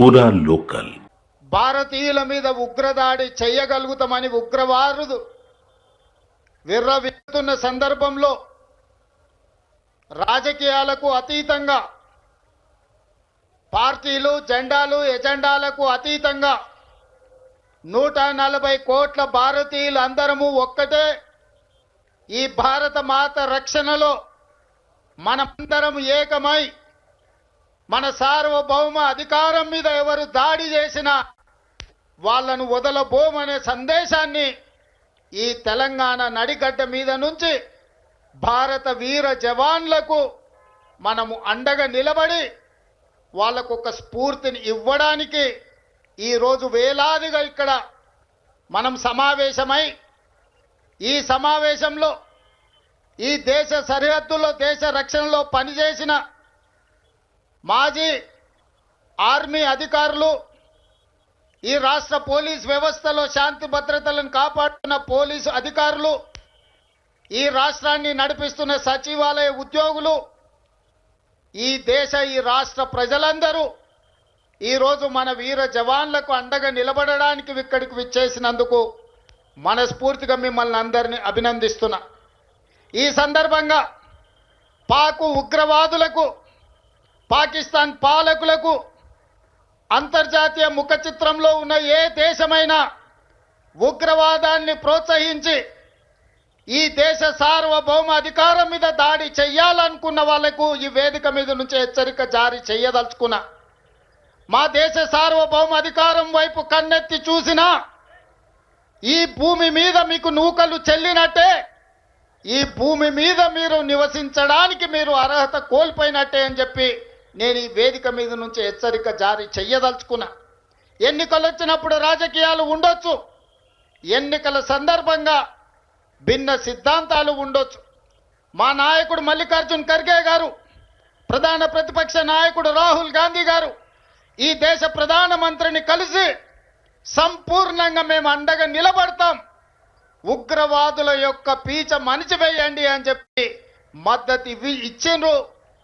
పూరా లోకల్. భారతీయుల మీద ఉగ్రదాడి చేయగలుగుతామని ఉగ్రవాదులు విర్రవీగుతున్న సందర్భంలో రాజకీయాలకు అతీతంగా, పార్టీలు జెండాలు ఎజెండాలకు అతీతంగా 140 కోట్ల భారతీయులు అందరము ఒక్కటే. ఈ భారత మాత రక్షణలో మనమందరం ఏకమై మన సార్వభౌమ అధికారం మీద ఎవరు దాడి చేసినా వాళ్ళను వదలబోమనే సందేశాన్ని ఈ తెలంగాణ నడిగడ్డ మీద నుంచి భారత వీర జవాన్లకు మనము అండగా నిలబడి వాళ్ళకు ఒక స్ఫూర్తిని ఇవ్వడానికి ఈరోజు వేలాదిగా ఇక్కడ మనం సమావేశమై, ఈ సమావేశంలో ఈ దేశ సరిహద్దుల్లో దేశ రక్షణలో పనిచేసిన మాజీ ఆర్మీ అధికారులు, ఈ రాష్ట్ర పోలీస్ వ్యవస్థలో శాంతి భద్రతలను కాపాడుతున్న పోలీసు అధికారులు, ఈ రాష్ట్రాన్ని నడిపిస్తున్న సచివాలయ ఉద్యోగులు, ఈ రాష్ట్ర ప్రజలందరూ ఈరోజు మన వీర జవాన్లకు అండగా నిలబడడానికి ఇక్కడికి విచ్చేసినందుకు మనస్ఫూర్తిగా మిమ్మల్ని అందరినీ అభినందిస్తున్నా. ఈ సందర్భంగా పాక్ ఉగ్రవాదులకు, పాకిస్తాన్ పాలకులకు అంతర్జాతీయ ముఖ చిత్రంలో ఉన్న ఏ దేశమైనా ఉగ్రవాదాన్ని ప్రోత్సహించి ఈ దేశ సార్వభౌమ అధికారం మీద దాడి చెయ్యాలనుకున్న వాళ్లకు ఈ వేదిక మీద నుంచి హెచ్చరిక జారీ చేయదలుచుకున్నా. మా దేశ సార్వభౌమ అధికారం వైపు కన్నెత్తి చూసినా ఈ భూమి మీద మీకు నూకలు చెల్లినట్టే, ఈ భూమి మీద మీరు నివసించడానికి మీరు అర్హత కోల్పోయినట్టే అని చెప్పి నేను ఈ వేదిక మీద నుంచి హెచ్చరిక జారీ చెయ్యదలుచుకున్నా. ఎన్నికలు వచ్చినప్పుడు రాజకీయాలు ఉండొచ్చు, ఎన్నికల సందర్భంగా భిన్న సిద్ధాంతాలు ఉండొచ్చు. మా నాయకుడు మల్లికార్జున్ ఖర్గే గారు, ప్రధాన ప్రతిపక్ష నాయకుడు రాహుల్ గాంధీ గారు ఈ దేశ ప్రధానమంత్రిని కలిసి సంపూర్ణంగా మేము అండగా నిలబడతాం, ఉగ్రవాదుల యొక్క పీచ మణిచివేయండి అని చెప్పి మద్దతు ఇచ్చిండ్రు.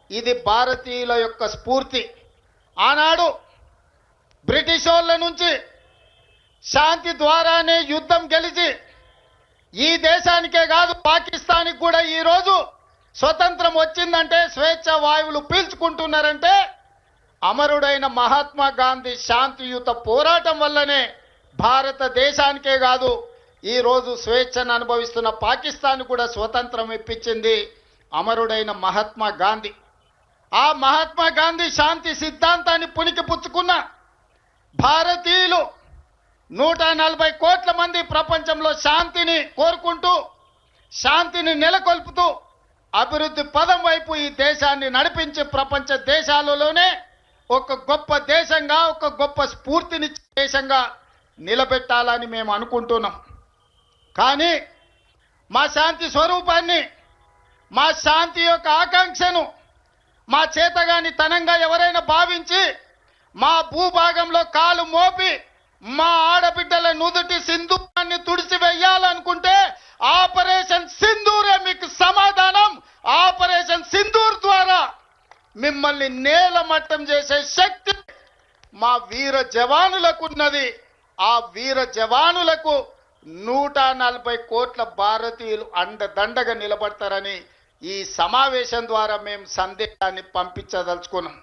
ఇది భారతీయుల యొక్క స్ఫూర్తి. ఆనాడు బ్రిటిష్ వాళ్ళ నుంచి శాంతి ద్వారానే యుద్ధం గెలిచి ఈ దేశానికే కాదు పాకిస్తాన్కి కూడా ఈరోజు స్వతంత్రం వచ్చిందంటే, స్వేచ్ఛ వాయువులు పీల్చుకుంటున్నారంటే అమరుడైన మహాత్మా గాంధీ శాంతియుత పోరాటం వల్లనే భారతదేశానికే కాదు ఈరోజు స్వేచ్ఛను అనుభవిస్తున్న పాకిస్తాన్ కూడా స్వతంత్రం ఇప్పించింది అమరుడైన మహాత్మా గాంధీ. ఆ మహాత్మా గాంధీ శాంతి సిద్ధాంతాన్ని పుణికిపుచ్చుకున్న భారతీయులు 140 కోట్ల మంది ప్రపంచంలో శాంతిని కోరుకుంటూ, శాంతిని నెలకొల్పుతూ అభివృద్ధి పదం వైపు ఈ దేశాన్ని నడిపించి ప్రపంచ దేశాలలోనే ఒక గొప్ప దేశంగా, ఒక గొప్ప స్ఫూర్తినిచ్చే దేశంగా నిలబెట్టాలని మేము అనుకుంటున్నాం. కానీ మా శాంతి స్వరూపాన్ని, మా శాంతి యొక్క ఆకాంక్షను మా చేతగాని తనంగా ఎవరైనా భావించి మా భూభాగంలో కాలు మోపి మా ఆడబిడ్డల నుదుటి సింధూరాన్ని తుడిచివేయాలనుకుంటే ఆపరేషన్ సింధూరే మీకు సమాధానం. ఆపరేషన్ సింధూర్ ద్వారా మిమ్మల్ని నేలమట్టం చేసే శక్తి మా వీర జవానులకు ఉన్నది. ఆ వీర జవానులకు 140 కోట్ల భారతీయులు అండదండగా నిలబడతారని ఈ సమావేశం ద్వారా మేము సందేశాన్ని పంపించదలుచుకున్నాం.